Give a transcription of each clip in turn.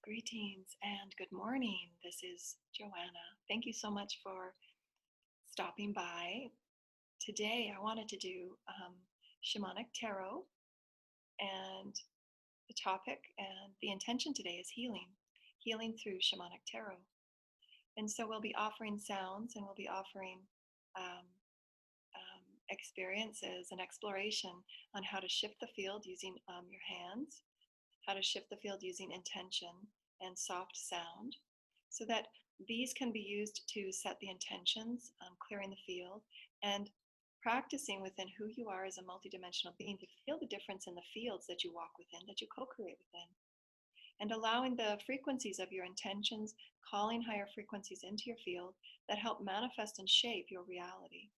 Greetings and good morning. This is Joanna. Thank you so much for stopping by. Today I wanted to do Shamanic Tarot, and the topic and the intention today is healing through Shamanic Tarot. And so we'll be offering sounds, and we'll be offering um, experiences and exploration on how to shift the field using your hands, how to shift the field using intention and soft sound, so that these can be used to set the intentions, clearing the field, and practicing within who you are as a multidimensional being to feel the difference in the fields that you walk within, that you co-create within, and allowing the frequencies of your intentions, calling higher frequencies into your field that help manifest and shape your reality.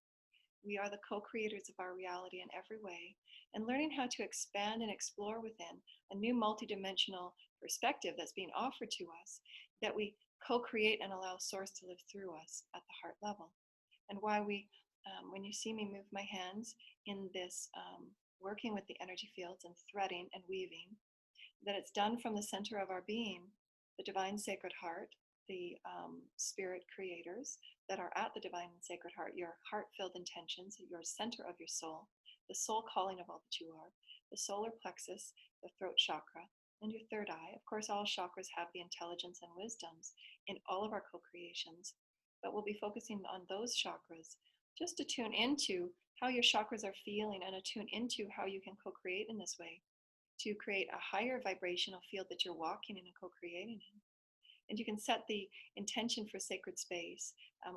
We are the co-creators of our reality in every way, and learning how to expand and explore within a new multidimensional perspective that's being offered to us, that we co-create and allow Source to live through us at the heart level. And why we, when you see me move my hands in this working with the energy fields and threading and weaving, that it's done from the center of our being, the divine sacred heart, the spirit creators that are at the divine and sacred heart, your heart-filled intentions, your center of your soul, the soul calling of all that you are, the solar plexus, the throat chakra, and your third eye. Of course, all chakras have the intelligence and wisdoms in all of our co-creations, but we'll be focusing on those chakras just to tune into how your chakras are feeling and attune into how you can co-create in this way to create a higher vibrational field that you're walking in and co-creating in. And you can set the intention for sacred space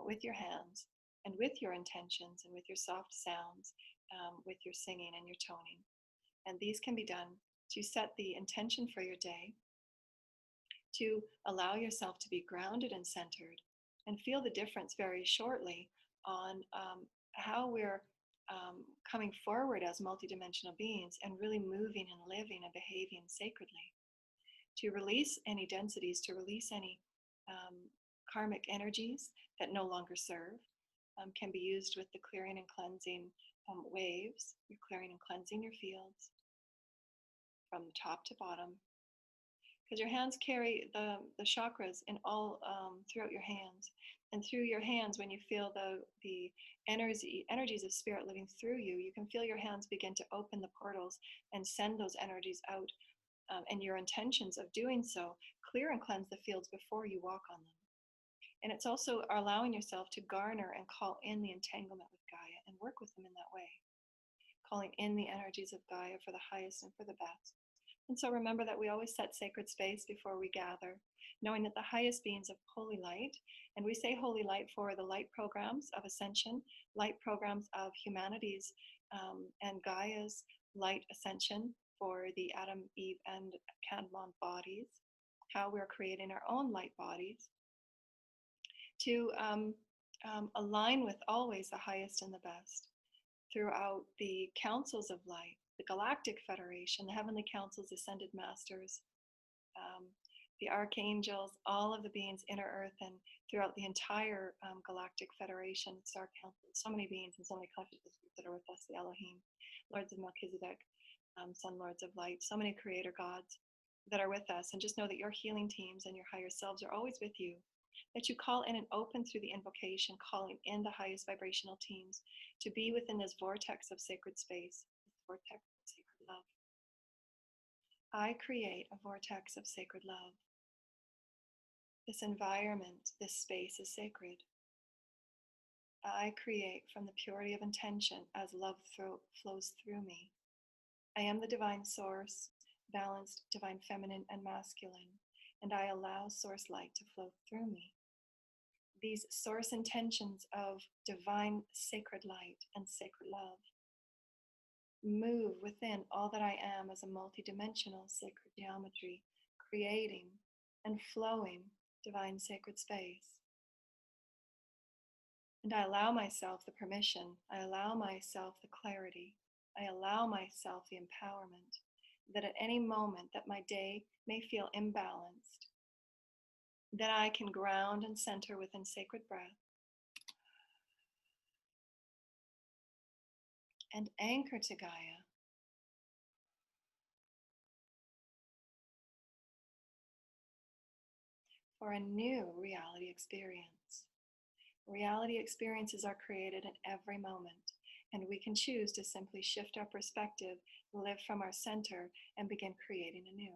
with your hands and with your intentions and with your soft sounds, with your singing and your toning. And these can be done to set the intention for your day, to allow yourself to be grounded and centered, and feel the difference very shortly on how we're coming forward as multidimensional beings and really moving and living and behaving sacredly. To release any densities, to release any karmic energies that no longer serve, can be used with the clearing and cleansing waves. You're clearing and cleansing your fields from top to bottom, because your hands carry the chakras in all throughout your hands. And through your hands, when you feel the energies of spirit living through you, you can feel your hands begin to open the portals and send those energies out. And your intentions of doing so clear and cleanse the fields before you walk on them. And it's also allowing yourself to garner and call in the entanglement with Gaia and work with them in that way, calling in the energies of Gaia for the highest and for the best. And so remember that we always set sacred space before we gather, knowing that the highest beings of holy light, and we say holy light for the light programs of Ascension, light programs of humanities, and Gaia's light ascension for the Adam, Eve, and Kadmon bodies, how we're creating our own light bodies, to align with always the highest and the best throughout the councils of light, the Galactic Federation, the Heavenly Councils, Ascended Masters, the Archangels, all of the beings, inner Earth, and throughout the entire Galactic Federation, Star Council, so many beings and so many consciousnesses that are with us, the Elohim, Lords of Melchizedek, Sun Lords of Light, so many creator gods that are with us. And just know that your healing teams and your higher selves are always with you, that you call in and open through the invocation, calling in the highest vibrational teams to be within this vortex of sacred space, this vortex of sacred love. I create a vortex of sacred love. This environment, this space is sacred. I create from the purity of intention as love flows through me. I am the divine source, balanced divine feminine and masculine, and I allow source light to flow through me. These source intentions of divine sacred light and sacred love move within all that I am as a multidimensional sacred geometry, creating and flowing divine sacred space. And I allow myself the permission, I allow myself the clarity, I allow myself the empowerment that at any moment that my day may feel imbalanced, that I can ground and center within sacred breath and anchor to Gaia. for a new reality experience. Reality experiences are created in every moment, and we can choose to simply shift our perspective, live from our center, and begin creating anew.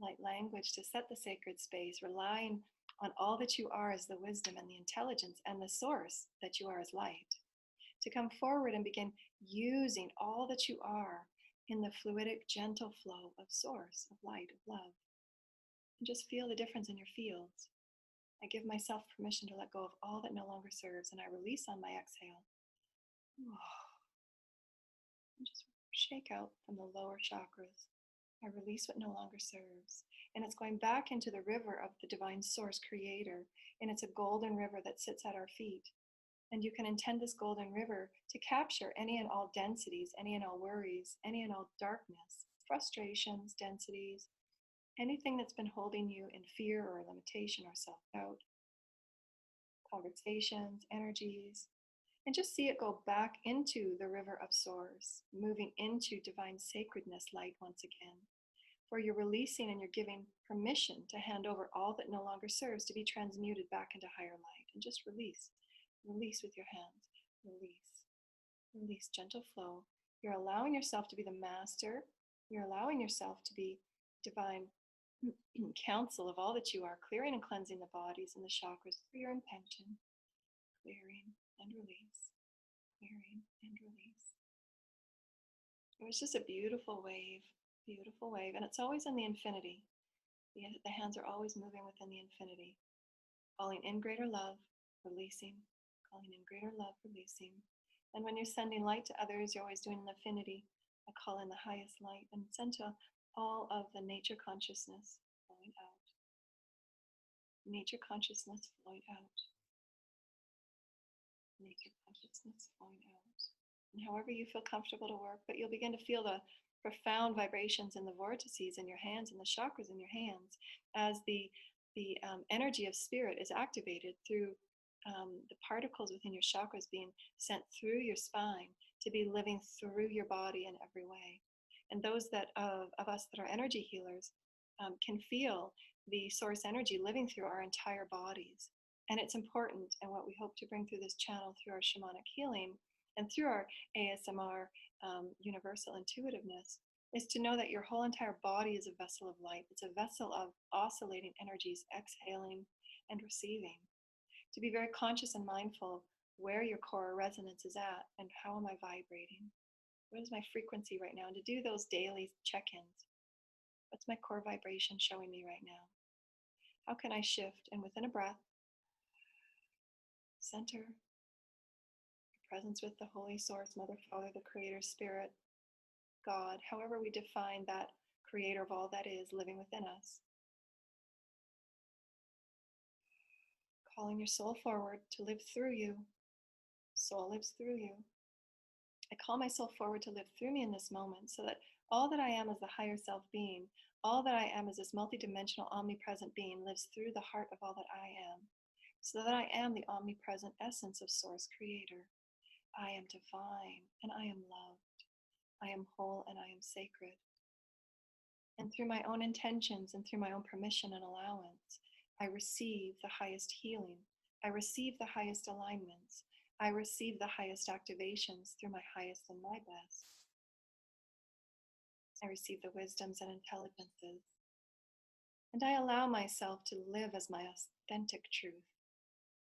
Light language to set the sacred space, relying on all that you are as the wisdom and the intelligence and the source that you are as light. To come forward and begin using all that you are in the fluidic, gentle flow of source, of light, of love. And just feel the difference in your fields. I give myself permission to let go of all that no longer serves, and I release on my exhale. And just shake out from the lower chakras. I release what no longer serves. And it's going back into the river of the divine source creator. And it's a golden river that sits at our feet. And you can intend this golden river to capture any and all densities, any and all worries, any and all darkness, frustrations, densities, anything that's been holding you in fear or limitation or self-doubt, conversations, energies, and just see it go back into the river of source, moving into divine sacredness light once again, where you're releasing and you're giving permission to hand over all that no longer serves to be transmuted back into higher light. And just release. Release with your hands. Release. Release. Gentle flow. You're allowing yourself to be the master. You're allowing yourself to be divine counsel of all that you are, clearing and cleansing the bodies and the chakras for your intention. Clearing and release. Clearing and release. It was just a beautiful wave. Beautiful wave. And it's always in the infinity. The hands are always moving within the infinity. Calling in greater love, releasing. Calling in greater love, releasing. And when you're sending light to others, you're always doing an affinity. I call in the highest light and send to all of the nature consciousness flowing out. Nature consciousness flowing out. Nature consciousness flowing out. And however you feel comfortable to work, but you'll begin to feel the profound vibrations in the vortices in your hands and the chakras in your hands as the energy of spirit is activated through the particles within your chakras being sent through your spine to be living through your body in every way. And those that of us that are energy healers can feel the source energy living through our entire bodies. And it's important, and what we hope to bring through this channel through our shamanic healing and through our ASMR universal intuitiveness is to know that your whole entire body is a vessel of light. It's a vessel of oscillating energies, exhaling and receiving. To be very conscious and mindful where your core resonance is at and how am I vibrating? What is my frequency right now? And to do those daily check-ins. What's my core vibration showing me right now? How can I shift? And within a breath, center, presence with the Holy Source, Mother, Father, the Creator, Spirit, God, however we define that creator of all that is living within us. Calling your soul forward to live through you. Soul lives through you. I call my soul forward to live through me in this moment so that all that I am as the higher self being, all that I am as this multidimensional omnipresent being lives through the heart of all that I am, so that I am the omnipresent essence of Source Creator. I am divine and I am loved. I am whole and I am sacred. And through my own intentions and through my own permission and allowance, I receive the highest healing. I receive the highest alignments. I receive the highest activations through my highest and my best. I receive the wisdoms and intelligences. And I allow myself to live as my authentic truth.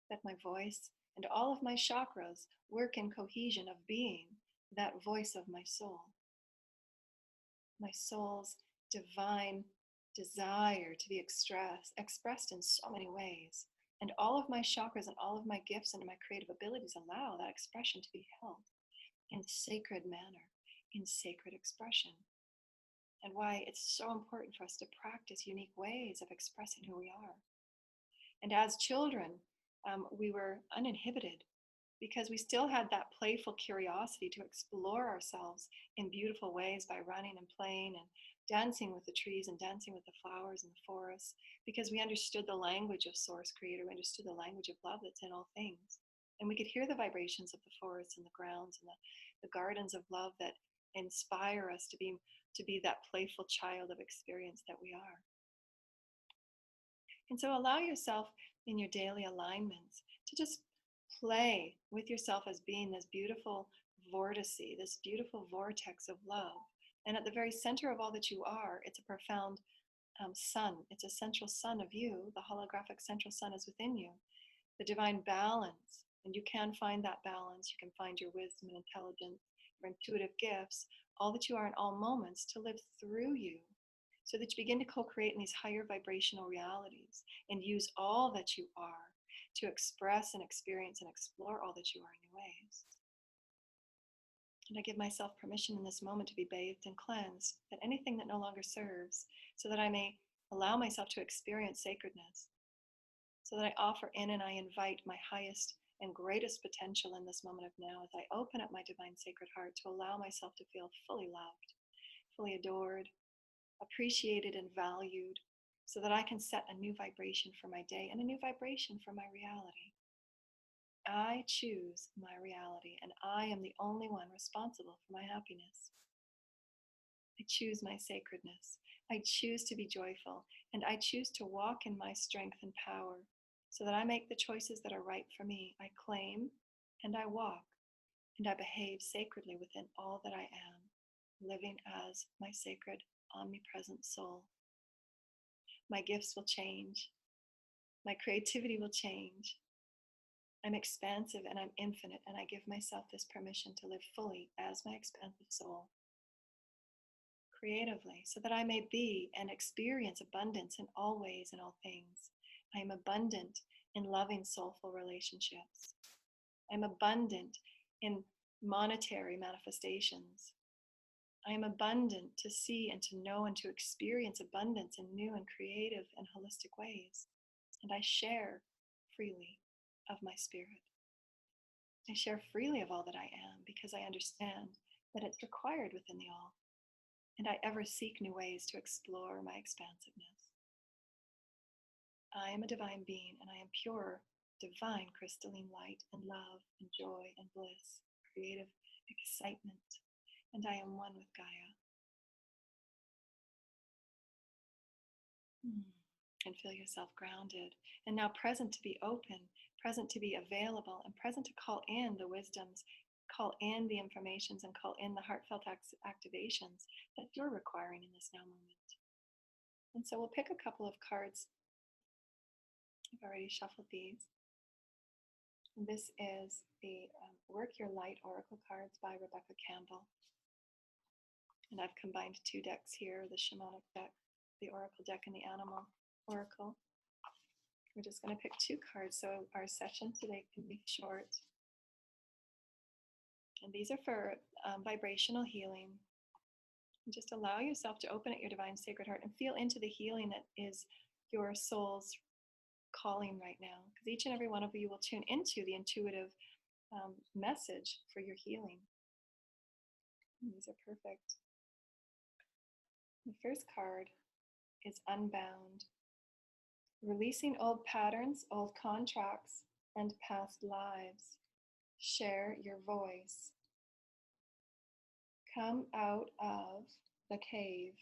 That my voice and all of my chakras work in cohesion of being that voice of my soul. My soul's divine desire to be expressed in so many ways. And all of my chakras and all of my gifts and my creative abilities allow that expression to be held in sacred manner, in sacred expression. And why it's so important for us to practice unique ways of expressing who we are. And as children, we were uninhibited because we still had that playful curiosity to explore ourselves in beautiful ways by running and playing and dancing with the trees and dancing with the flowers and the forests, because we understood the language of Source Creator, we understood the language of love that's in all things. And we could hear the vibrations of the forests and the grounds and the gardens of love that inspire us to be that playful child of experience that we are. And so allow yourself in your daily alignments to just play with yourself as being this beautiful vortice, this beautiful vortex of love. And at the very center of all that you are, it's a profound sun. It's a central sun of you. The holographic central sun is within you. The divine balance. And you can find that balance. You can find your wisdom and intelligence, your intuitive gifts, all that you are in all moments to live through you, so that you begin to co-create in these higher vibrational realities and use all that you are to express and experience and explore all that you are in new ways. And I give myself permission in this moment to be bathed and cleansed, that anything that no longer serves, so that I may allow myself to experience sacredness, so that I offer in and I invite my highest and greatest potential in this moment of now, as I open up my divine sacred heart to allow myself to feel fully loved, fully adored, appreciated and valued, so that I can set a new vibration for my day and a new vibration for my reality. I choose my reality, and I am the only one responsible for my happiness. I choose my sacredness. I choose to be joyful, and I choose to walk in my strength and power, so that I make the choices that are right for me. I claim and I walk, and I behave sacredly within all that I am, living as my sacred, omnipresent soul. My gifts will change. My creativity will change. I'm expansive and I'm infinite, and I give myself this permission to live fully as my expansive soul, creatively, so that I may be and experience abundance in all ways and all things. I am abundant in loving, soulful relationships. I'm abundant in monetary manifestations. I am abundant to see and to know and to experience abundance in new and creative and holistic ways. And I share freely of my spirit. I share freely of all that I am, because I understand that it's required within the all. And I ever seek new ways to explore my expansiveness. I am a divine being, and I am pure, divine crystalline light and love and joy and bliss, creative excitement. And I am one with Gaia. And feel yourself grounded. And now present to be open, present to be available, and present to call in the wisdoms, call in the informations, and call in the heartfelt activations that you're requiring in this now moment. And so we'll pick a couple of cards. I've already shuffled these. And this is the Work Your Light Oracle cards by Rebecca Campbell. And I've combined two decks here, the Shamanic deck, the Oracle deck, and the Animal Oracle. We're just going to pick two cards so our session today can be short. And these are for vibrational healing. And just allow yourself to open at your divine sacred heart and feel into the healing that is your soul's calling right now. Because each and every one of you will tune into the intuitive message for your healing. And these are perfect. The first card is Unbound. Releasing old patterns, old contracts, and past lives. Share your voice. Come out of the cave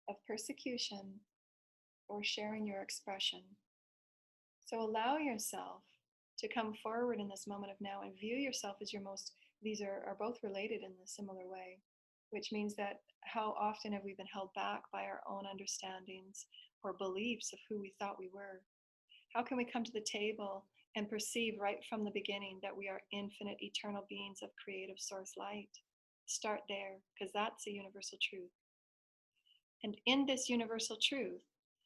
of persecution or sharing your expression. So allow yourself to come forward in this moment of now and view yourself as your most, these are both related in a similar way, which means that how often have we been held back by our own understandings or beliefs of who we thought we were? How can we come to the table and perceive right from the beginning that we are infinite, eternal beings of creative source light? Start there, because that's a universal truth. And in this universal truth,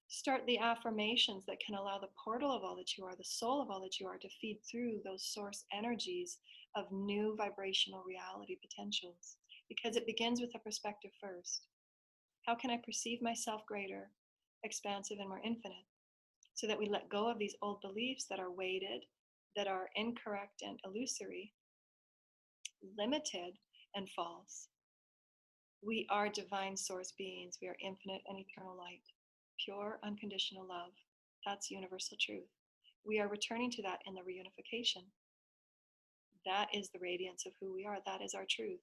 start the affirmations that can allow the portal of all that you are, the soul of all that you are, to feed through those source energies of new vibrational reality potentials. Because it begins with a perspective first. How can I perceive myself greater, expansive, and more infinite? So that we let go of these old beliefs that are weighted, that are incorrect and illusory, limited and false. We are divine source beings. We are infinite and eternal light, pure, unconditional love. That's universal truth. We are returning to that in the reunification. That is the radiance of who we are. That is our truth.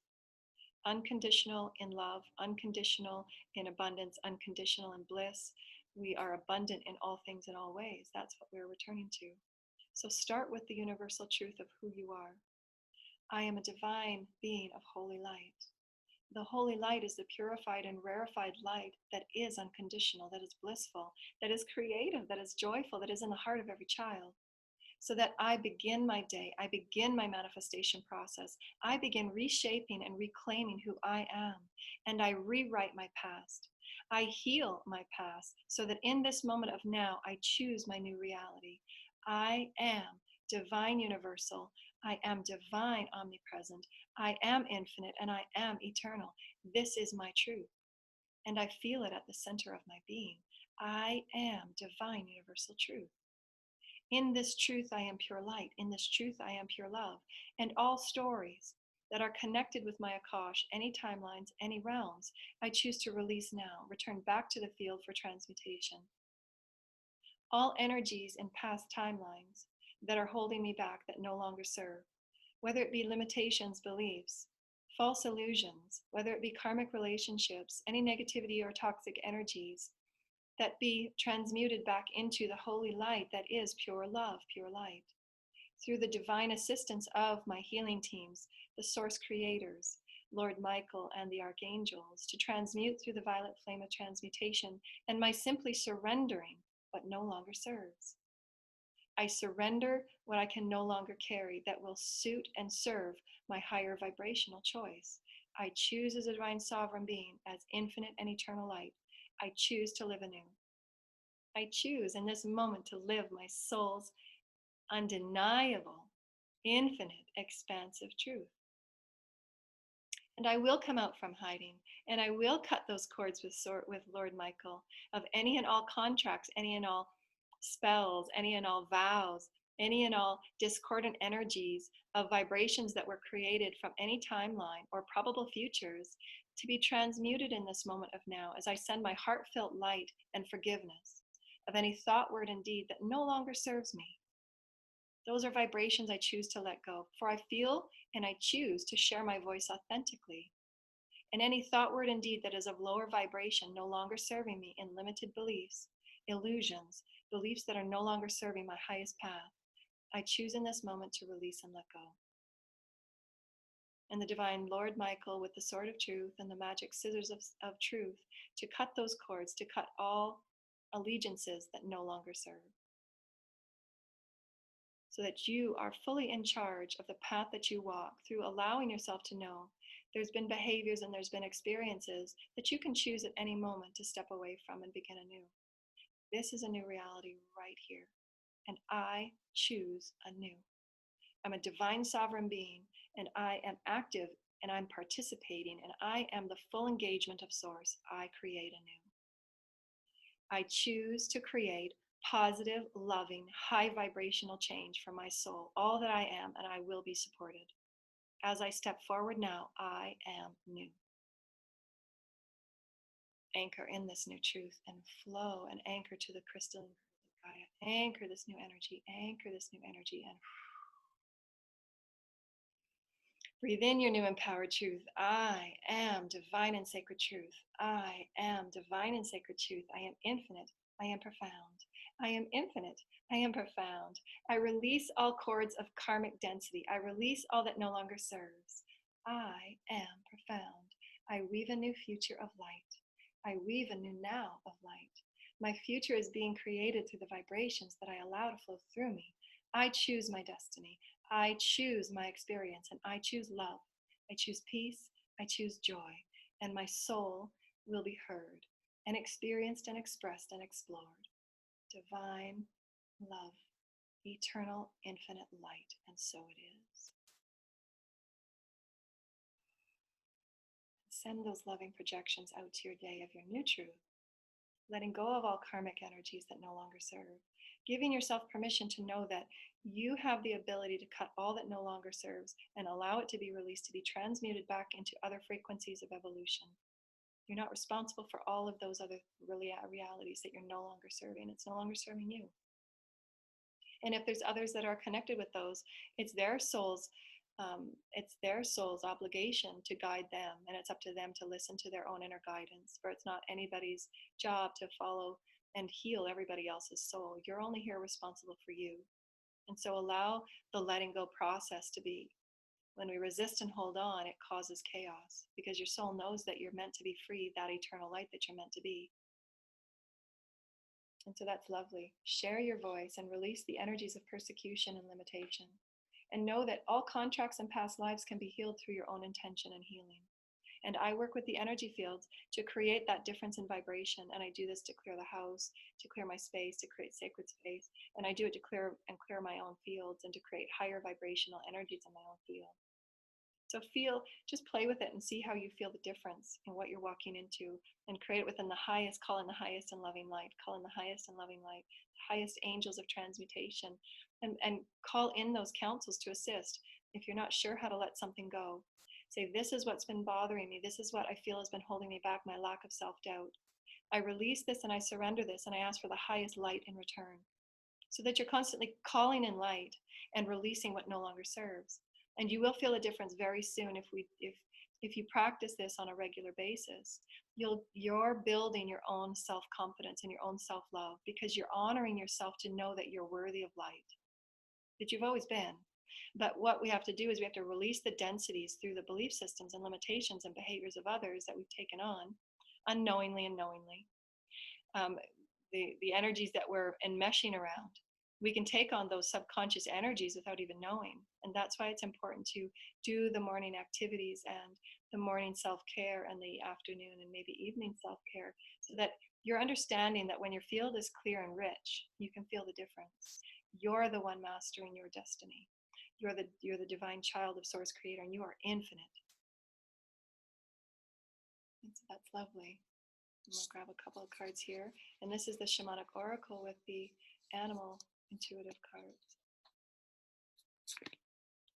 unconditional in love, unconditional in abundance, unconditional in bliss. We are abundant in all things in all ways. That's what we're returning to. So start with the universal truth of who you are. I am a divine being of holy light. The holy light is the purified and rarefied light that is unconditional, that is blissful, that is creative, that is joyful, that is in the heart of every child. So that I begin my day, I begin my manifestation process, I begin reshaping and reclaiming who I am, and I rewrite my past. I heal my past so that in this moment of now, I choose my new reality. I am divine universal. I am divine omnipresent. I am infinite and I am eternal. This is my truth. And I feel it at the center of my being. I am divine universal truth. In this truth, I am pure light. In this truth, I am pure love. And all stories that are connected with my Akash, any timelines, any realms, I choose to release now, return back to the field for transmutation. All energies in past timelines that are holding me back, that no longer serve, whether it be limitations, beliefs, false illusions, whether it be karmic relationships, any negativity or toxic energies, that be transmuted back into the holy light that is pure love, pure light. Through the divine assistance of my healing teams, the source creators, Lord Michael and the archangels, to transmute through the violet flame of transmutation, and my simply surrendering what no longer serves. I surrender what I can no longer carry that will suit and serve my higher vibrational choice. I choose as a divine sovereign being, as infinite and eternal light. I choose to live anew. I choose in this moment to live my soul's undeniable, infinite, expansive truth. And I will come out from hiding, and I will cut those cords with Lord Michael of any and all contracts, any and all spells, any and all vows, any and all discordant energies of vibrations that were created from any timeline or probable futures to be transmuted in this moment of now as I send my heartfelt light and forgiveness of any thought, word, and deed that no longer serves me. Those are vibrations I choose to let go, for I feel and I choose to share my voice authentically. And any thought, word, and deed that is of lower vibration, no longer serving me in limited beliefs, illusions, beliefs that are no longer serving my highest path, I choose in this moment to release and let go. And the divine Lord Michael with the sword of truth and the magic scissors of truth to cut those cords, to cut all allegiances that no longer serve. So that you are fully in charge of the path that you walk through, allowing yourself to know there's been behaviors and there's been experiences that you can choose at any moment to step away from and begin anew. This is a new reality right here, and I choose anew. I'm a divine sovereign being, and I am active, and I'm participating, and I am the full engagement of Source. I create anew. I choose to create positive, loving, high vibrational change for my soul, all that I am, and I will be supported. As I step forward now, I am new. Anchor in this new truth and flow and anchor to the crystalline Gaia. Anchor this new energy, anchor this new energy, and breathe in your new empowered truth. I am divine and sacred truth. I am divine and sacred truth. I am infinite. I am profound. I am infinite. I am profound. I release all cords of karmic density. I release all that no longer serves. I am profound. I weave a new future of light. I weave a new now of light. My future is being created through the vibrations that I allow to flow through me. I choose my destiny. I choose my experience, and I choose love. I choose peace. I choose joy. And my soul will be heard and experienced and expressed and explored. Divine love, eternal, infinite light, and so it is. Send those loving projections out to your day of your new truth, letting go of all karmic energies that no longer serve, giving yourself permission to know that you have the ability to cut all that no longer serves and allow it to be released, to be transmuted back into other frequencies of evolution. You're not responsible for all of those other realities that you're no longer serving. It's no longer serving you. And if there's others that are connected with those, it's their soul's It's their soul's obligation to guide them, and it's up to them to listen to their own inner guidance. For it's not anybody's job to follow and heal everybody else's soul. You're only here responsible for you. And so allow the letting go process to be. When we resist and hold on, it causes chaos, because your soul knows that you're meant to be free, that eternal light that you're meant to be. And so that's lovely. Share your voice and release the energies of persecution and limitation. And know that all contracts and past lives can be healed through your own intention and healing. And I work with the energy fields to create that difference in vibration. And I do this to clear the house, to clear my space, to create sacred space. And I do it to clear my own fields and to create higher vibrational energies in my own field. So just play with it and see how you feel the difference in what you're walking into, and create it within the highest, call in the highest and loving light, call in the highest and loving light, the highest angels of transmutation, and call in those counsels to assist. If you're not sure how to let something go, say, this is what's been bothering me. This is what I feel has been holding me back, my lack of self-doubt. I release this and I surrender this, and I ask for the highest light in return. So that you're constantly calling in light and releasing what no longer serves. And you will feel a difference very soon if you practice this on a regular basis. You're building your own self-confidence and your own self-love, because you're honoring yourself to know that you're worthy of light, that you've always been. But what we have to do is we have to release the densities through the belief systems and limitations and behaviors of others that we've taken on unknowingly and knowingly. The energies that we're enmeshing around. We can take on those subconscious energies without even knowing. And that's why it's important to do the morning activities and the morning self-care and the afternoon and maybe evening self-care, so that you're understanding that when your field is clear and rich, you can feel the difference. You're the one mastering your destiny. You're the divine child of Source Creator, and you are infinite. And so that's lovely. I'm going to grab a couple of cards here. And this is the Shamanic Oracle with the animal intuitive cards.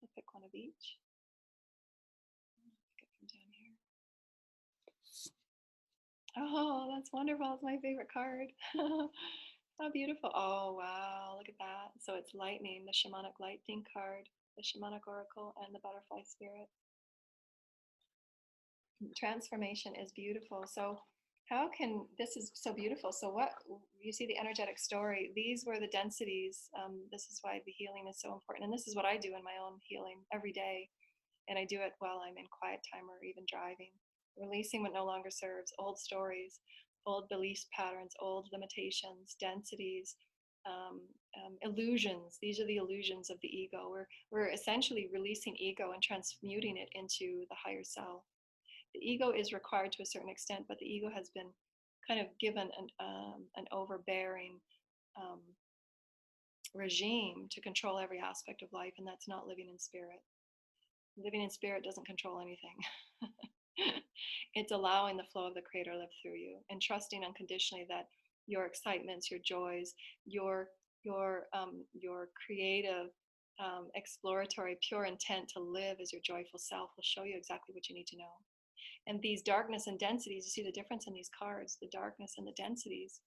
I'll pick one of each. Get them down here. Oh, that's wonderful. It's my favorite card. How beautiful. Oh, wow. Look at that. So it's lightning, the Shamanic lightning card, the Shamanic Oracle, and the butterfly spirit. Transformation is beautiful. So this is so beautiful. So what you see, the energetic story, these were the densities. This is why the healing is so important. And this is what I do in my own healing every day. And I do it while I'm in quiet time or even driving, releasing what no longer serves, old stories, old belief patterns, old limitations, densities, illusions. These are the illusions of the ego. We're essentially releasing ego and transmuting it into the higher self. The ego is required to a certain extent, but the ego has been kind of given an overbearing regime to control every aspect of life, and that's not living in spirit. Living in spirit doesn't control anything. It's allowing the flow of the Creator live through you, and trusting unconditionally that your excitements, your joys, your creative, exploratory, pure intent to live as your joyful self will show you exactly what you need to know. And these darkness and densities, you see the difference in these cards, the darkness and the densities,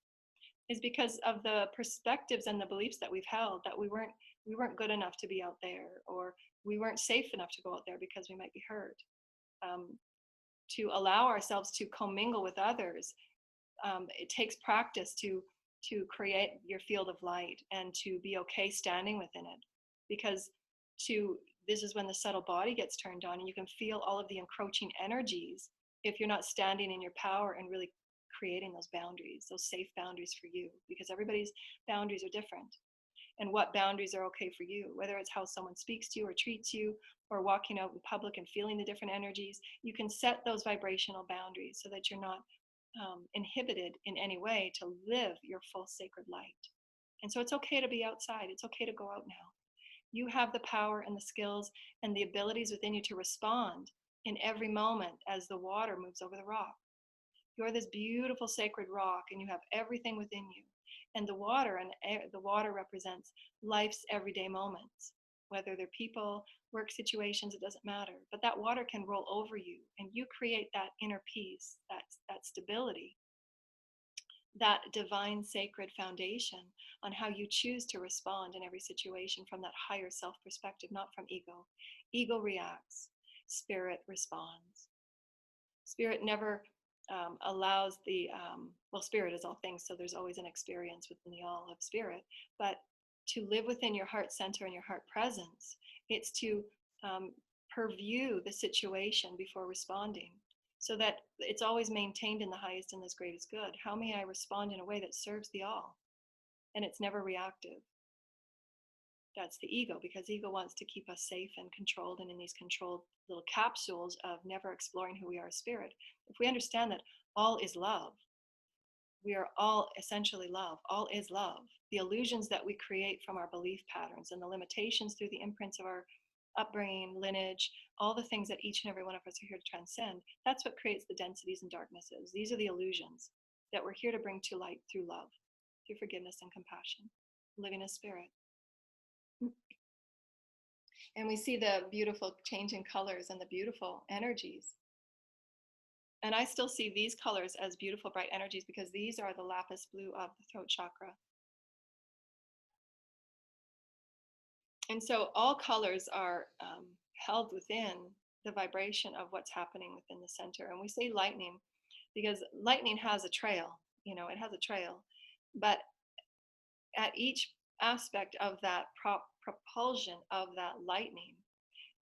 is because of the perspectives and the beliefs that we've held, that we weren't good enough to be out there, or we weren't safe enough to go out there because we might be hurt. To allow ourselves to commingle with others, it takes practice to create your field of light and to be okay standing within it, because this is when the subtle body gets turned on, and you can feel all of the encroaching energies if you're not standing in your power and really creating those boundaries, those safe boundaries for you, because everybody's boundaries are different. And what boundaries are okay for you, whether it's how someone speaks to you or treats you, or walking out in public and feeling the different energies, you can set those vibrational boundaries so that you're not inhibited in any way to live your full sacred light. And so it's okay to be outside. It's okay to go out now. You have the power and the skills and the abilities within you to respond in every moment as the water moves over the rock. You're this beautiful sacred rock, and you have everything within you. And the water represents life's everyday moments, whether they're people, work situations, it doesn't matter. But that water can roll over you, and you create that inner peace, that stability, that divine sacred foundation on how you choose to respond in every situation from that higher self perspective, not from ego. Ego reacts, spirit responds. Spirit never allows the, well, spirit is all things, so there's always an experience within the all of spirit. But to live within your heart center and your heart presence, it's to purview the situation before responding, so that it's always maintained in the highest and this greatest good. How may I respond in a way that serves the all? And it's never reactive. That's the ego, because ego wants to keep us safe and controlled and in these controlled little capsules of never exploring who we are as spirit. If we understand that all is love, we are all essentially love, all is love. The illusions that we create from our belief patterns and the limitations through the imprints of our upbringing, lineage, all the things that each and every one of us are here to transcend, that's what creates the densities and darknesses. These are the illusions that we're here to bring to light through love, through forgiveness and compassion, living as spirit. And we see the beautiful change in colors and the beautiful energies. And I still see these colors as beautiful, bright energies, because these are the lapis blue of the throat chakra. And so all colors are held within the vibration of what's happening within the center. And we say lightning because lightning has a trail, it has a trail. But at each aspect of that propulsion of that lightning,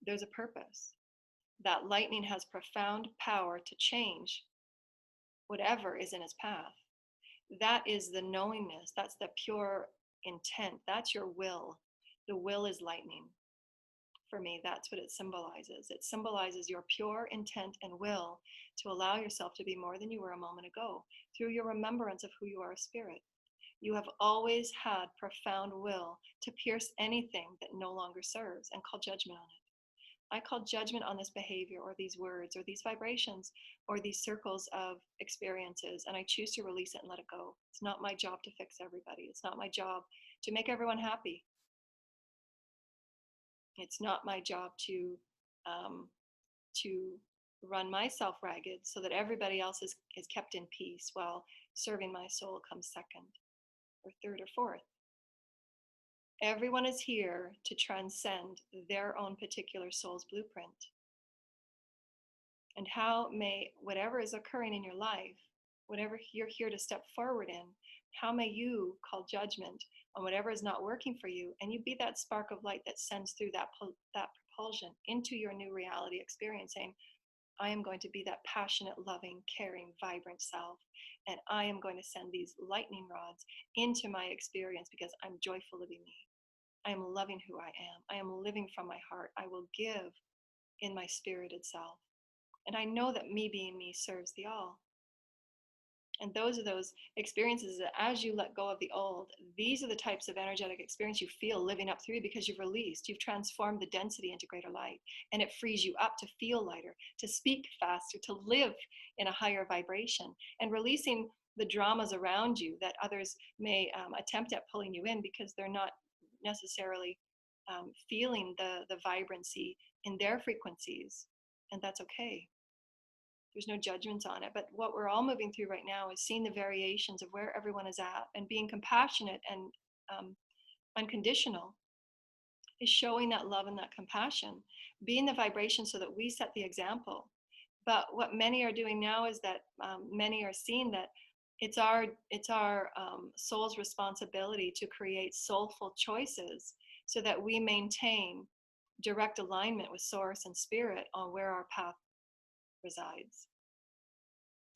there's a purpose. That lightning has profound power to change whatever is in its path. That is the knowingness. That's the pure intent. That's your will. The will is lightning. For me, that's what it symbolizes. It symbolizes your pure intent and will to allow yourself to be more than you were a moment ago through your remembrance of who you are as spirit. You have always had profound will to pierce anything that no longer serves and call judgment on it. I call judgment on this behavior or these words or these vibrations or these circles of experiences, and I choose to release it and let it go. It's not my job to fix everybody. It's not my job to make everyone happy. It's not my job to run myself ragged so that everybody else is kept in peace while serving my soul comes second or third or fourth. Everyone is here to transcend their own particular soul's blueprint. And how may whatever is occurring in your life, whatever you're here to step forward in, how may you call judgment on whatever is not working for you, and you be that spark of light that sends through that propulsion into your new reality experience, saying, I am going to be that passionate, loving, caring, vibrant self, and I am going to send these lightning rods into my experience because I'm joyful to be me. I am loving who I am. I am living from my heart. I will give in my spirited self. And I know that me being me serves the all. And those are those experiences that as you let go of the old, these are the types of energetic experience you feel living up through because you've released, you've transformed the density into greater light. And it frees you up to feel lighter, to speak faster, to live in a higher vibration, and releasing the dramas around you that others may attempt at pulling you in because they're not necessarily feeling the vibrancy in their frequencies. And that's okay. There's no judgments on it. But what we're all moving through right now is seeing the variations of where everyone is at and being compassionate and unconditional is showing that love and that compassion, being the vibration so that we set the example. But what many are doing now is that many are seeing that it's our soul's responsibility to create soulful choices so that we maintain direct alignment with source and spirit on where our path resides.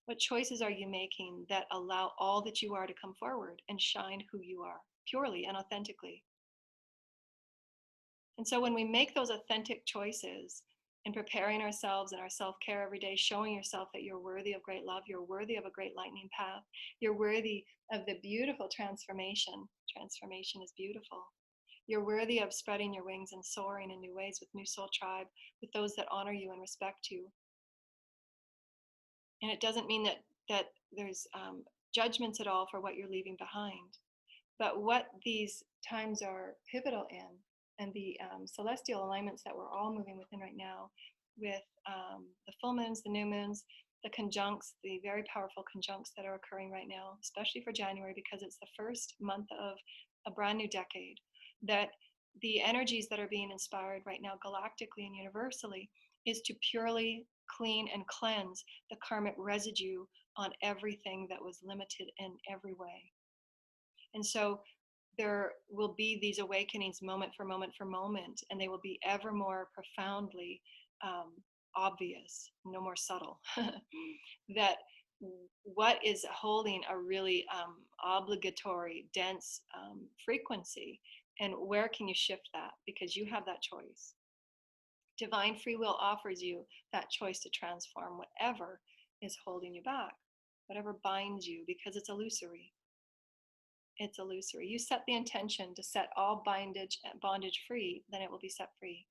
What choices are you making that allow all that you are to come forward and shine who you are purely and authentically? And so when we make those authentic choices in preparing ourselves and our self-care every day, showing yourself that you're worthy of great love, you're worthy of a great lightning path, you're worthy of the beautiful transformation. Transformation is beautiful. You're worthy of spreading your wings and soaring in new ways with new soul tribe, with those that honor you and respect you. And it doesn't mean that there's judgments at all for what you're leaving behind. But what these times are pivotal in, and the celestial alignments that we're all moving within right now, with the full moons, the new moons, the conjuncts, the very powerful conjuncts that are occurring right now, especially for January, because it's the first month of a brand new decade, that the energies that are being inspired right now galactically and universally is to purely clean and cleanse the karmic residue on everything that was limited in every way. And so there will be these awakenings moment for moment for moment, and they will be ever more profoundly obvious, no more subtle. That what is holding a really obligatory, dense frequency, and where can you shift that? Because you have that choice. Divine free will offers you that choice to transform whatever is holding you back, whatever binds you, because it's illusory. It's illusory. You set the intention to set all bondage free, then it will be set free.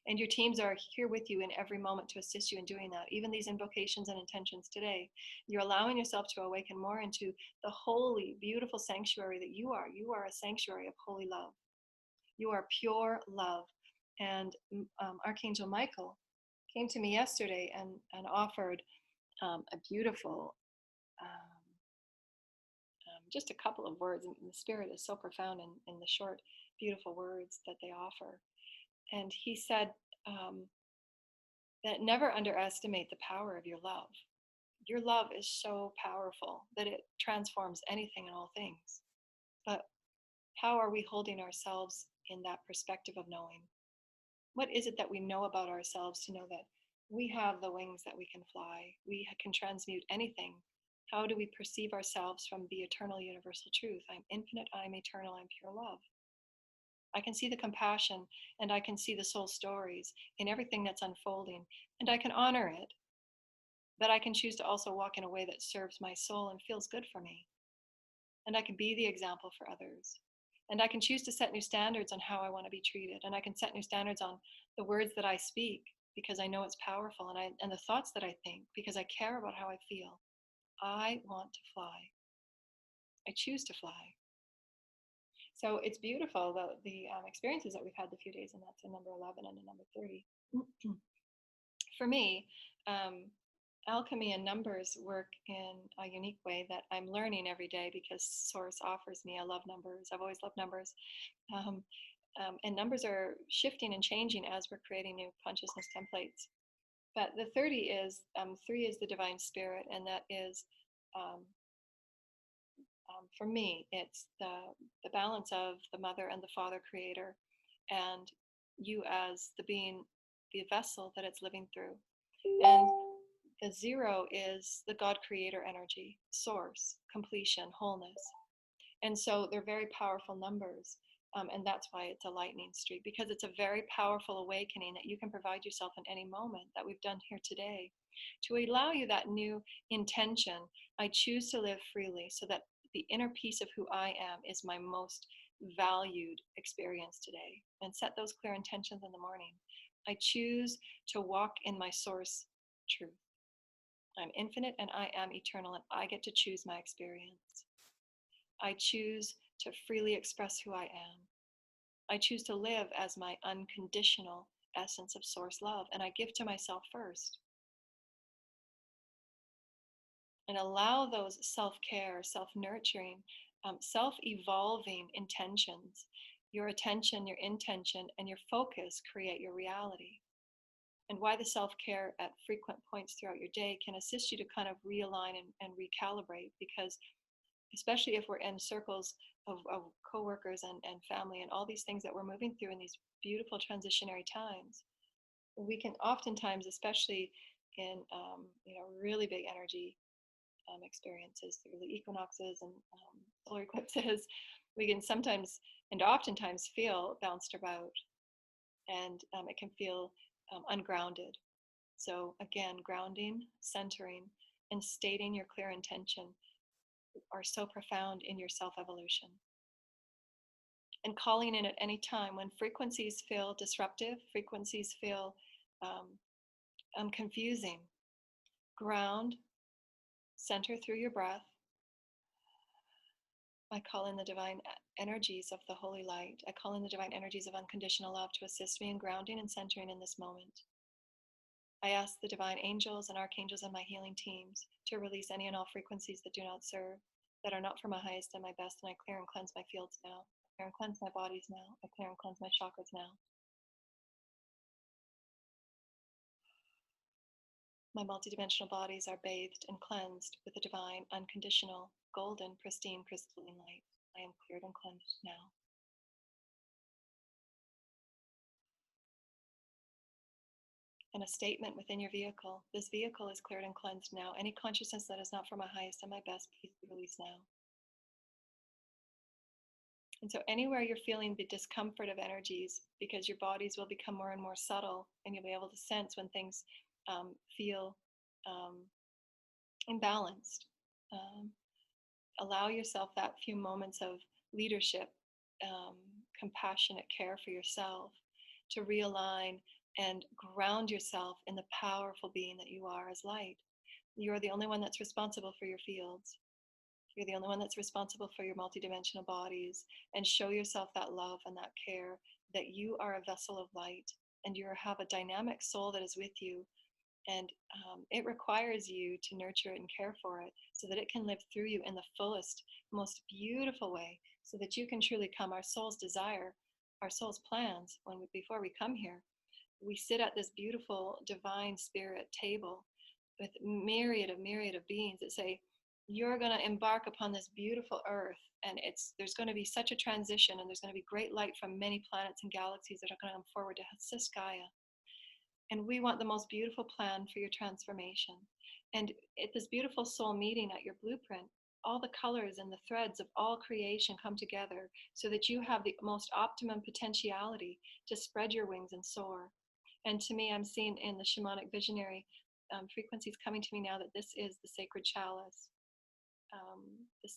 And your teams are here with you in every moment to assist you in doing that. Even these invocations and intentions today, you're allowing yourself to awaken more into the holy, beautiful sanctuary that you are. You are a sanctuary of holy love. You are pure love. And Archangel Michael came to me yesterday and offered a beautiful, just a couple of words. And the spirit is so profound in the short, beautiful words that they offer. And he said that never underestimate the power of your love. Your love is so powerful that it transforms anything and all things. But how are we holding ourselves in that perspective of knowing? What is it that we know about ourselves to know that we have the wings that we can fly? We can transmute anything. How do we perceive ourselves from the eternal universal truth? I'm infinite, I'm eternal, I'm pure love. I can see the compassion, and I can see the soul stories in everything that's unfolding, and I can honor it. But I can choose to also walk in a way that serves my soul and feels good for me. And I can be the example for others. And I can choose to set new standards on how I want to be treated. And I can set new standards on the words that I speak because I know it's powerful, and the thoughts that I think because I care about how I feel. I want to fly. I choose to fly. So it's beautiful, the experiences that we've had the few days, and that's a number 11 and a number 30. For me, alchemy and numbers work in a unique way that I'm learning every day because Source offers me. I love numbers. I've always loved numbers. And numbers are shifting and changing as we're creating new consciousness templates. But the 30 is, 3 is the divine spirit, and that is, for me, it's the balance of the mother and the father creator, and you as the being, the vessel that it's living through. And the 0 is the God creator energy, source, completion, wholeness. And so they're very powerful numbers. And that's why it's a lightning streak, because it's a very powerful awakening that you can provide yourself in any moment that we've done here today to allow you that new intention. I choose to live freely so that the inner piece of who I am is my most valued experience today, and set those clear intentions in the morning. I choose to walk in my source truth. I'm infinite and I am eternal, and I get to choose my experience. I choose to freely express who I am. I choose to live as my unconditional essence of source love, and I give to myself first. And allow those self-care, self-nurturing, self-evolving intentions. Your attention, your intention, and your focus create your reality. And why the self-care at frequent points throughout your day can assist you to kind of realign and recalibrate, because especially if we're in circles of coworkers and family and all these things that we're moving through in these beautiful transitionary times, we can oftentimes, especially in really big energy experiences through the equinoxes and solar eclipses, we can sometimes and oftentimes feel bounced about, and it can feel ungrounded. So again, grounding, centering, and stating your clear intention are so profound in your self-evolution. And calling in at any time when frequencies feel disruptive, frequencies feel confusing. Ground, center through your breath. I call in the divine energies of the holy light. I call in the divine energies of unconditional love to assist me in grounding and centering in this moment. I ask the divine angels and archangels and my healing teams to release any and all frequencies that do not serve, that are not for my highest and my best, and I clear and cleanse my fields now. I clear and cleanse my bodies now. I clear and cleanse my chakras now. My multidimensional bodies are bathed and cleansed with the divine, unconditional, golden, pristine, crystalline light. I am cleared and cleansed now. And a statement within your vehicle. This vehicle is cleared and cleansed now. Any consciousness that is not for my highest and my best, please be released now. And so anywhere you're feeling the discomfort of energies, because your bodies will become more and more subtle, and you'll be able to sense when things feel imbalanced. Allow yourself that few moments of leadership, compassionate care for yourself, to realign and ground yourself in the powerful being that you are as light. You're the only one that's responsible for your fields. You're the only one that's responsible for your multidimensional bodies, and show yourself that love and that care, that you are a vessel of light and you have a dynamic soul that is with you. And it requires you to nurture it and care for it so that it can live through you in the fullest, most beautiful way, so that you can truly come. Our soul's desire, our soul's plans, before we come here, we sit at this beautiful divine spirit table with myriad of beings that say, you're going to embark upon this beautiful earth, and there's going to be such a transition, and there's going to be great light from many planets and galaxies that are going to come forward to assist Gaia. And we want the most beautiful plan for your transformation. And at this beautiful soul meeting at your blueprint, all the colors and the threads of all creation come together so that you have the most optimum potentiality to spread your wings and soar. And to me, I'm seeing in the shamanic visionary frequencies coming to me now that this is the sacred chalice, the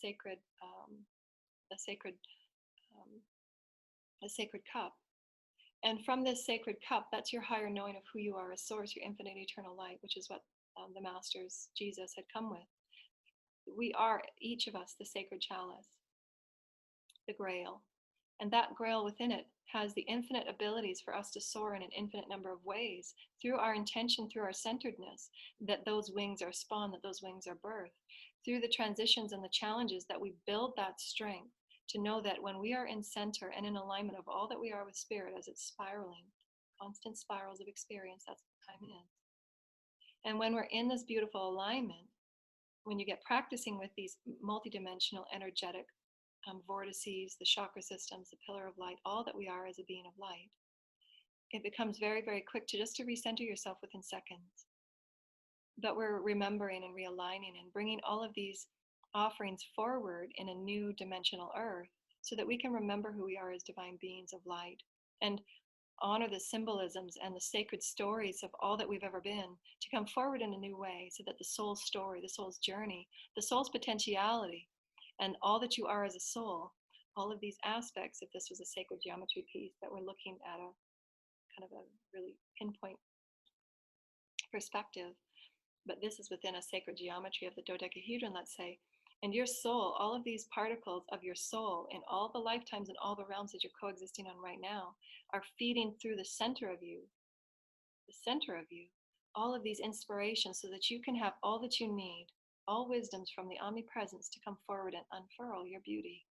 sacred cup. And from this sacred cup, that's your higher knowing of who you are as source, your infinite eternal light, which is what the masters, Jesus, had come with. We are, each of us, the sacred chalice, the grail. And that grail within it has the infinite abilities for us to soar in an infinite number of ways through our intention, through our centeredness, that those wings are spawned, that those wings are birthed, through the transitions and the challenges that we build that strength to know that when we are in center and in alignment of all that we are with spirit as it's spiraling, constant spirals of experience, that's what time is. And when we're in this beautiful alignment, when you get practicing with these multidimensional energetic vortices, the chakra systems, the pillar of light, all that we are as a being of light, it becomes very, very quick to recenter yourself within seconds. But we're remembering and realigning and bringing all of these offerings forward in a new dimensional earth so that we can remember who we are as divine beings of light and honor the symbolisms and the sacred stories of all that we've ever been to come forward in a new way so that the soul's story, the soul's journey, the soul's potentiality, and all that you are as a soul, all of these aspects, if this was a sacred geometry piece that we're looking at a kind of a really pinpoint perspective, but this is within a sacred geometry of the dodecahedron, let's say, and your soul, all of these particles of your soul in all the lifetimes and all the realms that you're coexisting on right now are feeding through the center of you, all of these inspirations so that you can have all that you need, all wisdoms from the omnipresence to come forward and unfurl your beauty.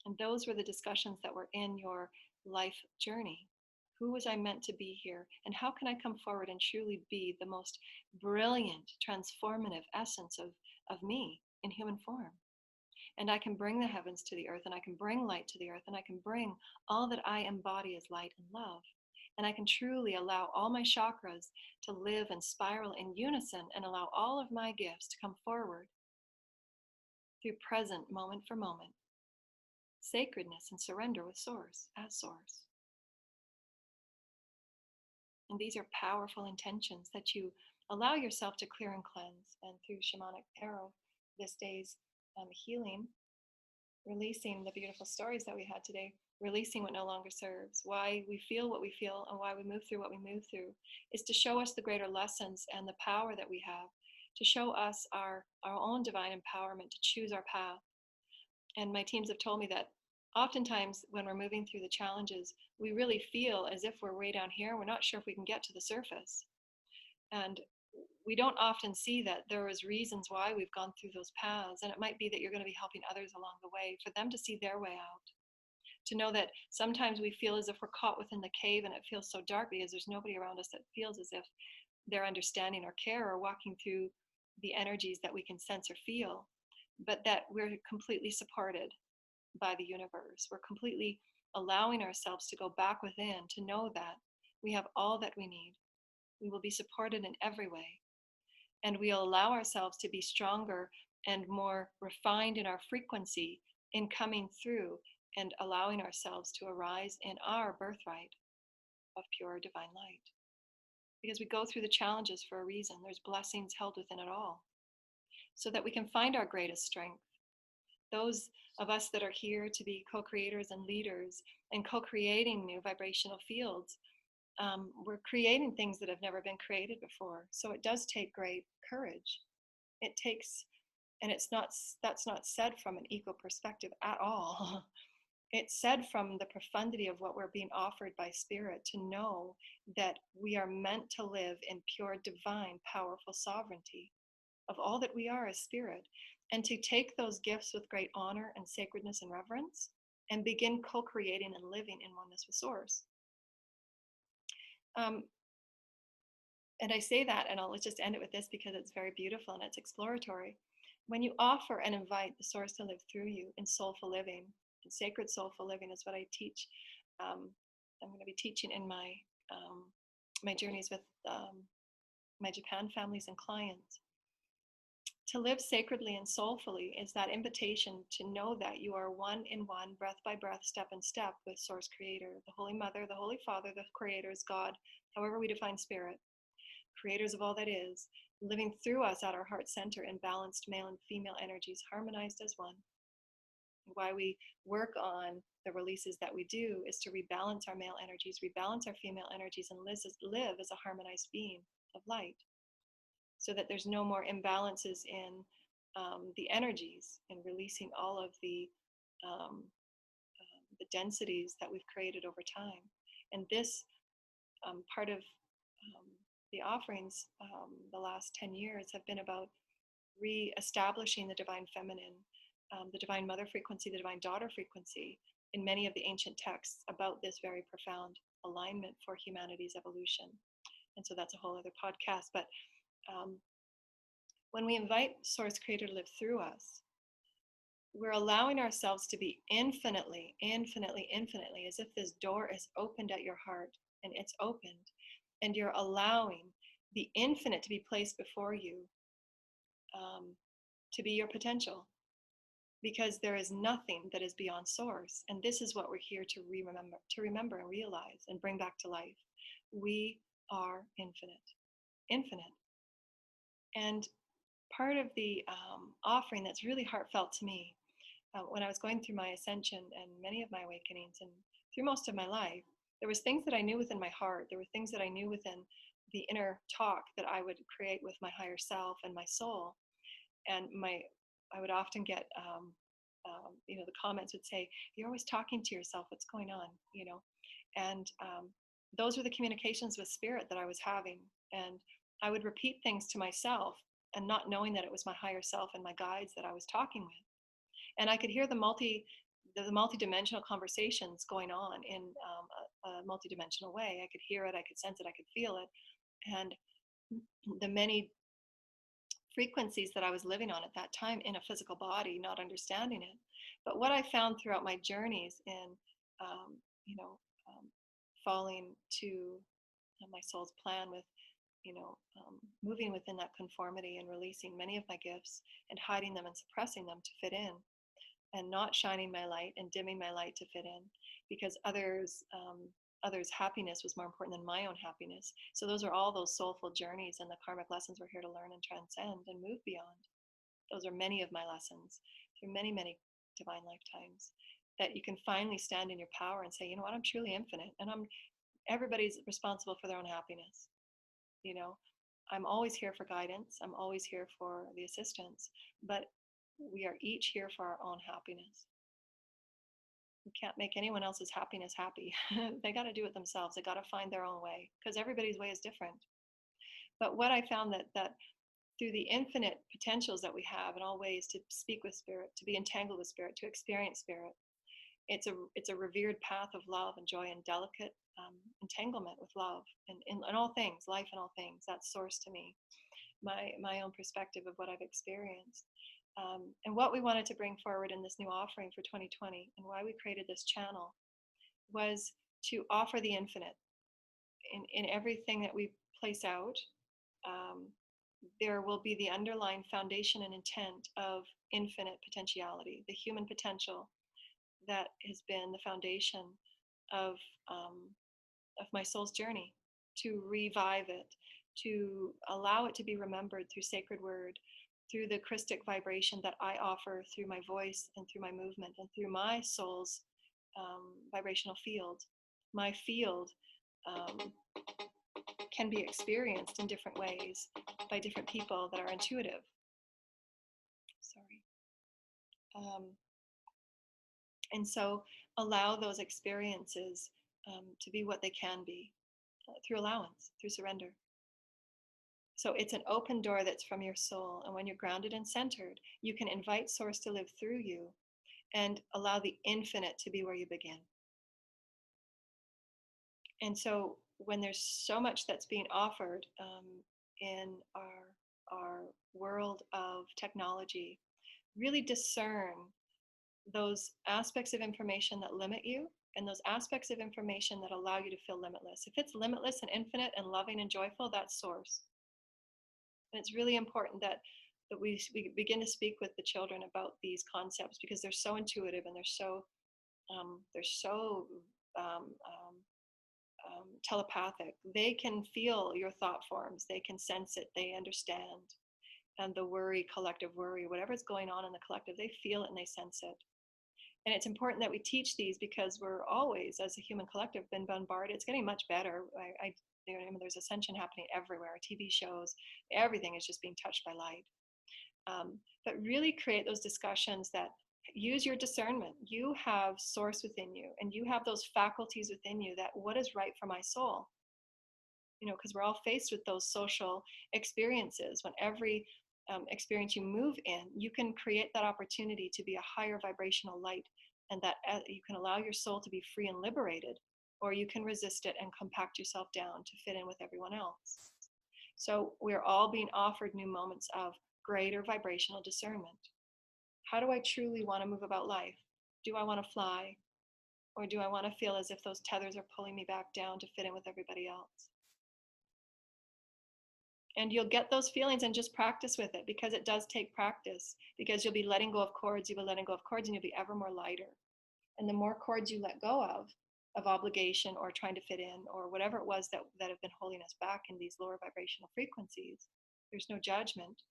And those were the discussions that were in your life journey. Who was I meant to be here? And how can I come forward and truly be the most brilliant, transformative essence of me in human form? And I can bring the heavens to the earth, and I can bring light to the earth, and I can bring all that I embody as light and love. And I can truly allow all my chakras to live and spiral in unison and allow all of my gifts to come forward through present, moment for moment, sacredness and surrender with source, as source. And these are powerful intentions that you allow yourself to clear and cleanse. And through Shamanic Tarot, this day's healing, releasing the beautiful stories that we had today, releasing what no longer serves, why we feel what we feel and why we move through what we move through, is to show us the greater lessons and the power that we have, to show us our own divine empowerment to choose our path. And my teams have told me that oftentimes when we're moving through the challenges, we really feel as if we're way down here. We're not sure if we can get to the surface. And we don't often see that there was reasons why we've gone through those paths. And it might be that you're going to be helping others along the way, for them to see their way out. To know that sometimes we feel as if we're caught within the cave and it feels so dark because there's nobody around us that feels as if they're understanding or care or walking through the energies that we can sense or feel, but that we're completely supported by the universe. We're completely allowing ourselves to go back within, to know that we have all that we need. We will be supported in every way. And we'll allow ourselves to be stronger and more refined in our frequency in coming through and allowing ourselves to arise in our birthright of pure divine light. Because we go through the challenges for a reason. There's blessings held within it all, so that we can find our greatest strength. Those of us that are here to be co-creators and leaders and co-creating new vibrational fields, we're creating things that have never been created before. So it does take great courage. It takes, and that's not said from an ego perspective at all. It's said from the profundity of what we're being offered by Spirit, to know that we are meant to live in pure, divine, powerful sovereignty of all that we are as Spirit, and to take those gifts with great honor and sacredness and reverence, and begin co-creating and living in oneness with Source. And I say that, and let's just end it with this because it's very beautiful and it's exploratory. When you offer and invite the Source to live through you in soulful living, and sacred soulful living is what I teach. I'm going to be teaching in my my journeys with my Japan families and clients. To live sacredly and soulfully is that invitation to know that you are one in one, breath by breath, step in step with Source Creator, the Holy Mother, the Holy Father, the Creators, God, however we define Spirit, creators of all that is, living through us at our heart center in balanced male and female energies, harmonized as one. Why we work on the releases that we do is to rebalance our male energies, rebalance our female energies, and live as a harmonized being of light, so that there's no more imbalances in the energies, and releasing all of the densities that we've created over time. And this part of the offerings the last 10 years have been about re-establishing the divine feminine, the divine mother frequency, the divine daughter frequency in many of the ancient texts about this very profound alignment for humanity's evolution. And so that's a whole other podcast. But when we invite Source Creator to live through us, we're allowing ourselves to be infinitely, infinitely, infinitely, as if this door is opened at your heart, and it's opened, and you're allowing the infinite to be placed before you, to be your potential. Because there is nothing that is beyond Source. And this is what we're here to remember and realize and bring back to life. We are infinite, infinite. And part of the offering that's really heartfelt to me, when I was going through my ascension and many of my awakenings and through most of my life, there was things that I knew within my heart. There were things that I knew within the inner talk that I would create with my higher self and my soul. And I would often get, the comments would say, "You're always talking to yourself. What's going on?" And those were the communications with Spirit that I was having. And I would repeat things to myself, and not knowing that it was my higher self and my guides that I was talking with. And I could hear the multi-dimensional conversations going on in a multi-dimensional way. I could hear it, I could sense it, I could feel it. And the many frequencies that I was living on at that time in a physical body, not understanding it. But what I found throughout my journeys in, falling to my soul's plan with, moving within that conformity and releasing many of my gifts and hiding them and suppressing them to fit in, and not shining my light and dimming my light to fit in, because others' happiness was more important than my own happiness. So those are all those soulful journeys and the karmic lessons we're here to learn and transcend and move beyond. Those are many of my lessons through many, many divine lifetimes, that you can finally stand in your power and say, you know what, I'm truly infinite, and everybody's responsible for their own happiness. I'm always here for guidance. I'm always here for the assistance, but we are each here for our own happiness. You can't make anyone else's happiness happy. They got to do it themselves. They got to find their own way because everybody's way is different. But what I found that through the infinite potentials that we have in all ways to speak with spirit, to be entangled with spirit, to experience spirit, it's a revered path of love and joy and delicate entanglement with love and in all things, life and all things. That's source to me, my own perspective of what I've experienced. And what we wanted to bring forward in this new offering for 2020 and why we created this channel was to offer the infinite in everything that we place out. There will be the underlying foundation and intent of infinite potentiality, the human potential that has been the foundation of my soul's journey, to revive it, to allow it to be remembered through sacred word, through the Christic vibration that I offer through my voice and through my movement and through my soul's vibrational field. My field can be experienced in different ways by different people that are intuitive. Sorry. And so allow those experiences to be what they can be through allowance, through surrender. So it's an open door that's from your soul. And when you're grounded and centered, you can invite source to live through you and allow the infinite to be where you begin. And so when there's so much that's being offered in our world of technology, really discern those aspects of information that limit you and those aspects of information that allow you to feel limitless. If it's limitless and infinite and loving and joyful, that's source. And it's really important that we begin to speak with the children about these concepts because they're so intuitive and they're so telepathic. They can feel your thought forms. They can sense it. They understand. And the worry, collective worry, whatever's going on in the collective, they feel it and they sense it. And it's important that we teach these because we're always, as a human collective, been bombarded. It's getting much better. There's ascension happening everywhere. TV shows, everything is just being touched by light. But really create those discussions that use your discernment. You have source within you, and you have those faculties within you that what is right for my soul. Because we're all faced with those social experiences. When every experience you move in, you can create that opportunity to be a higher vibrational light, and that you can allow your soul to be free and liberated, or you can resist it and compact yourself down to fit in with everyone else. So we're all being offered new moments of greater vibrational discernment. How do I truly want to move about life? Do I want to fly? Or do I want to feel as if those tethers are pulling me back down to fit in with everybody else? And you'll get those feelings and just practice with it, because it does take practice, because you'll be letting go of cords, you'll be letting go of cords, and you'll be ever more lighter. And the more cords you let go of obligation or trying to fit in or whatever it was that have been holding us back in these lower vibrational frequencies, there's no judgment,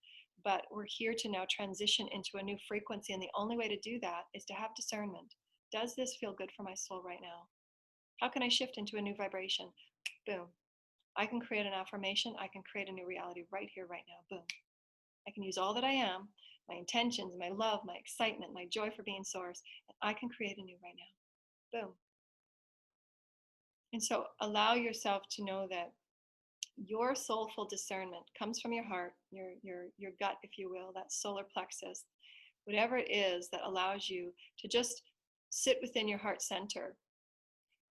but we're here to now transition into a new frequency. And the only way to do that is to have discernment. Does this feel good for my soul right now? How can I shift into a new vibration? Boom. I can create an affirmation. I can create a new reality right here, right now. Boom. I can use all that I am, my intentions, my love, my excitement, my joy for being source, and I can create a new right now. Boom. And so allow yourself to know that your soulful discernment comes from your heart, your gut, if you will, that solar plexus, whatever it is that allows you to just sit within your heart center,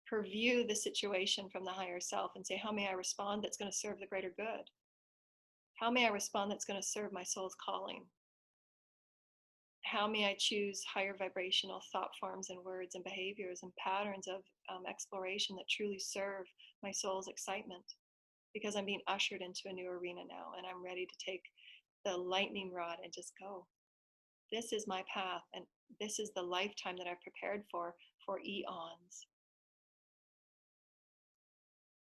purview the situation from the higher self and say, how may I respond that's going to serve the greater good? How may I respond that's going to serve my soul's calling? How may I choose higher vibrational thought forms and words and behaviors and patterns of exploration that truly serve my soul's excitement? Because I'm being ushered into a new arena now, and I'm ready to take the lightning rod and just go. This is my path, and this is the lifetime that I've prepared for eons.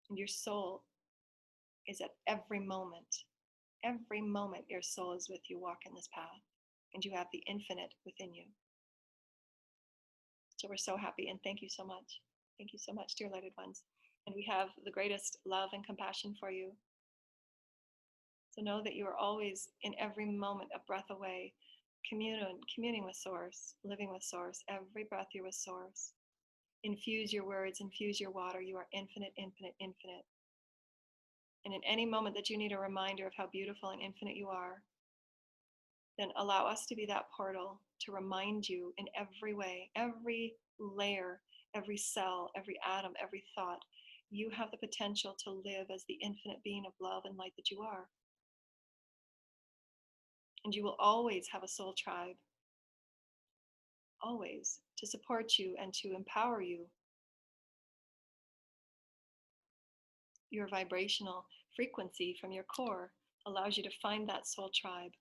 And your soul is at every moment your soul is with you walking this path, and you have the infinite within you. So we're so happy, and thank you so much. Thank you so much, dear lighted ones. And we have the greatest love and compassion for you. So know that you are always, in every moment, a breath away, communing with Source, living with Source. Every breath you're with Source. Infuse your words, infuse your water. You are infinite, infinite, infinite. And in any moment that you need a reminder of how beautiful and infinite you are, then allow us to be that portal to remind you in every way, every layer, every cell, every atom, every thought. You have the potential to live as the infinite being of love and light that you are. And you will always have a soul tribe, always, to support you and to empower you. Your vibrational frequency from your core allows you to find that soul tribe,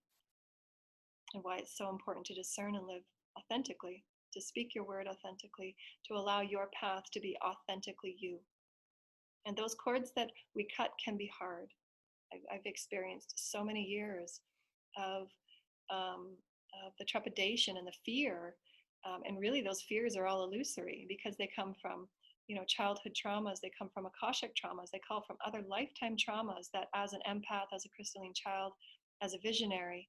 and why it's so important to discern and live authentically, to speak your word authentically, to allow your path to be authentically you. And those cords that we cut can be hard. I've experienced so many years of the trepidation and the fear, and really those fears are all illusory because they come from, childhood traumas. They come from Akashic traumas. They come from other lifetime traumas that, as an empath, as a crystalline child, as a visionary,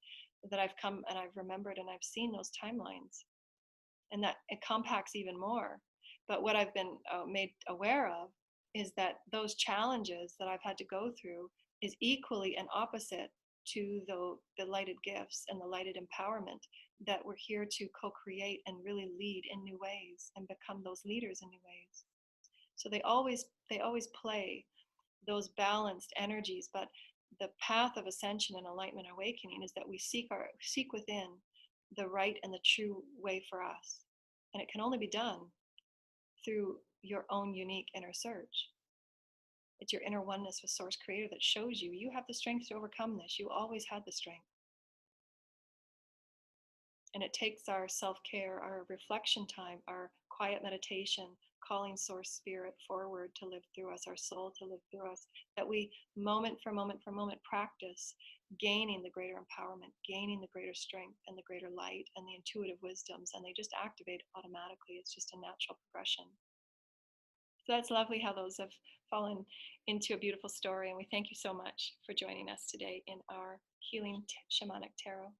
that I've come and I've remembered and I've seen those timelines, and that it compacts even more. But what I've been made aware of is that those challenges that I've had to go through is equally and opposite to the lighted gifts and the lighted empowerment that we're here to co-create and really lead in new ways and become those leaders in new ways. So they always play those balanced energies, but the path of ascension and enlightenment and awakening is that we seek within the right and the true way for us. And it can only be done through your own unique inner search. It's your inner oneness with Source Creator that shows you have the strength to overcome this. You always had the strength. And it takes our self-care, our reflection time, our quiet meditation, calling Source Spirit forward to live through us, our soul to live through us, that we moment for moment practice gaining the greater empowerment, gaining the greater strength and the greater light and the intuitive wisdoms, and they just activate automatically. It's just a natural progression. So that's lovely how those have fallen into a beautiful story, and we thank you so much for joining us today in our Healing Shamanic Tarot.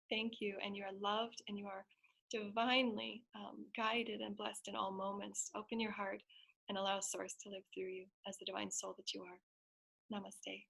Thank you, and you are loved and you are divinely guided and blessed in all moments. Open your heart and allow Source to live through you as the divine soul that you are. Namaste.